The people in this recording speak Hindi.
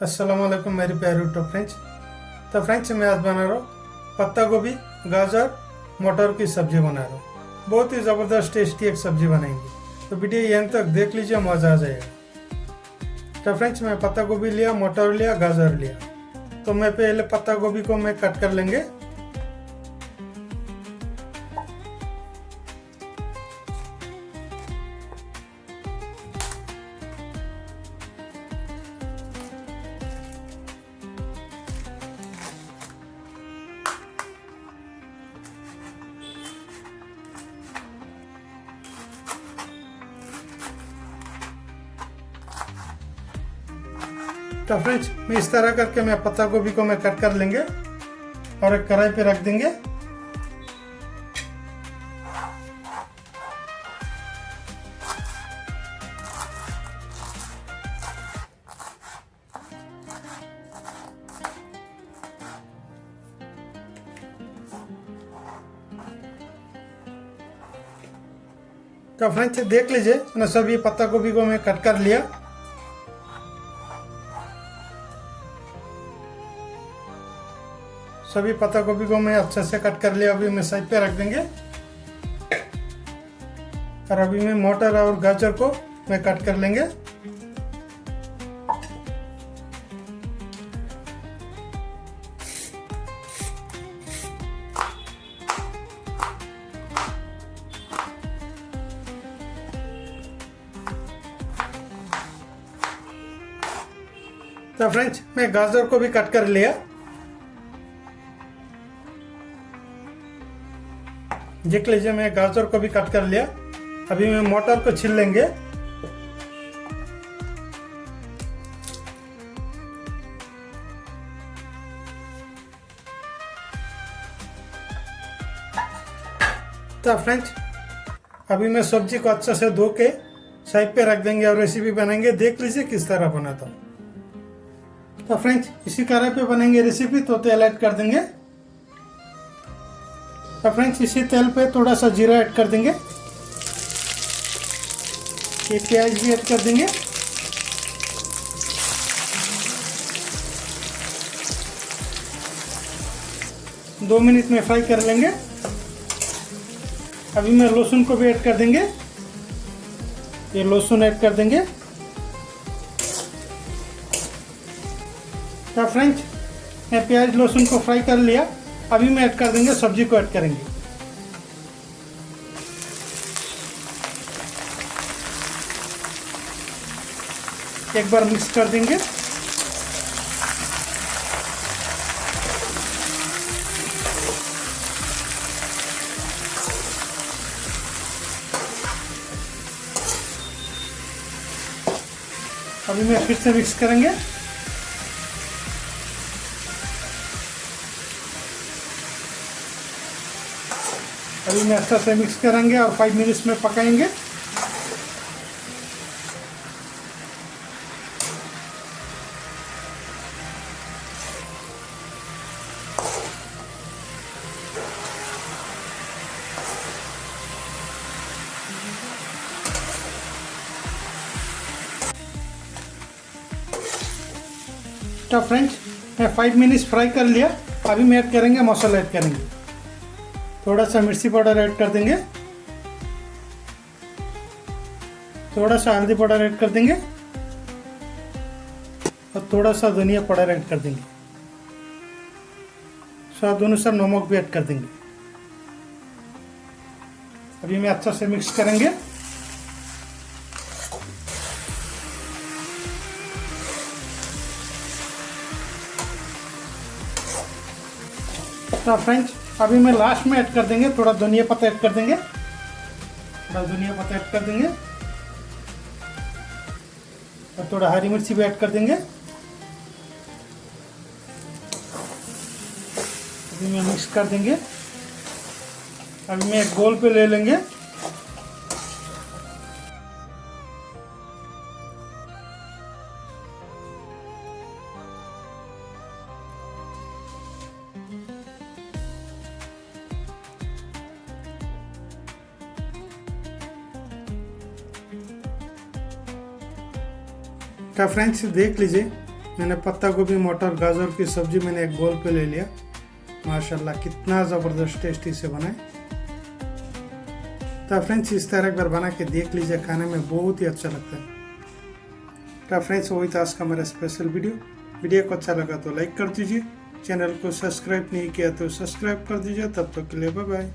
अस्सलाम वालेकुम मेरे प्यारे यूट्यूब फ्रेंड्स। तो फ्रेंड्स मैं आज बना रहा हूँ पत्ता गोभी गाजर मटर की सब्जी बना रहा हूँ। बहुत ही ज़बरदस्त टेस्टी एक सब्जी बनाएंगे, तो वीडियो यहाँ तक देख लीजिए, मज़ा आ जाएगा। तो फ्रेंड्स मैं पत्ता गोभी लिया, मटर लिया, गाजर लिया। तो मैं पहले पत्ता गोभी को मैं कट कर लेंगे। तो फ्रेंड्स मैं इस तरह करके मैं पत्ता गोभी को मैं कट कर लेंगे और एक कढ़ाई पे रख देंगे। तो फ्रेंड्स देख लीजिए, मैंने सभी पत्ता गोभी को मैं कट कर लिया। सभी पत्ता गोभी को मैं अच्छे से कट कर लिया। अभी मैं साइड पे रख देंगे। और अभी मैं मटर और गाजर को मैं कट कर लेंगे। तो फ्रेंड्स मैं गाजर को भी कट कर लिया। देख लीजिए मैं गाजर को भी कट कर लिया। अभी मैं मटर को छील लेंगे। तो फ्रेंड्स अभी मैं सब्जी को अच्छे से धो के साइड पे रख देंगे और रेसिपी बनाएंगे। देख लीजिए किस तरह बनाता हूँ। तो फ्रेंड्स इसी कढ़ाई पे बनेंगे रेसिपी। तो तेल ऐड कर देंगे। तो फ्रेंड्स इसी तेल पे थोड़ा सा जीरा ऐड कर देंगे। ये प्याज भी ऐड कर देंगे। दो मिनट में फ्राई कर लेंगे। अभी मैं लहसुन को भी ऐड कर देंगे। ये लहसुन ऐड कर देंगे। तो फ्रेंड्स मैं प्याज लहसुन को फ्राई कर लिया। अभी मैं ऐड कर देंगे, सब्जी को ऐड करेंगे। एक बार मिक्स कर देंगे। अभी मैं फिर से मिक्स करेंगे। अभी मैं अच्छा से मिक्स करेंगे और 5 मिनट्स में पकाएंगे। तो फ्रेंड्स मैं 5 मिनट्स फ्राई कर लिया। अभी मैं ऐड करेंगे, मसाला ऐड करेंगे। थोड़ा सा मिर्ची पाउडर ऐड कर देंगे। थोड़ा सा हल्दी पाउडर ऐड कर देंगे और थोड़ा सा धनिया पाउडर ऐड कर देंगे। स्वाद अनुसार नमक भी ऐड कर देंगे। अभी मैं अच्छा से मिक्स करेंगे। तो फ्रेंड्स अभी मैं लास्ट में ऐड कर देंगे, थोड़ा धनिया पत्ता ऐड कर देंगे। थोड़ा धनिया पत्ता ऐड कर देंगे और थोड़ा हरी मिर्ची भी ऐड कर देंगे। अभी मैं मिक्स कर देंगे। अभी मैं एक गोल पे ले लेंगे। तो फ्रेंड्स देख लीजिए मैंने पत्ता गोभी मटर गाजर की सब्जी मैंने एक बोल पे ले लिया। माशाल्लाह कितना ज़बरदस्त टेस्टी से बनाए। तो फ्रेंड्स इस तरह एक बार बना के देख लीजिए, खाने में बहुत ही अच्छा लगता है। तो फ्रेंड्स वही था आज का हमारा स्पेशल वीडियो को अच्छा लगा तो लाइक कर दीजिए, चैनल को सब्सक्राइब नहीं किया तो सब्सक्राइब कर दीजिए। तब तक के लिए बाय बाय।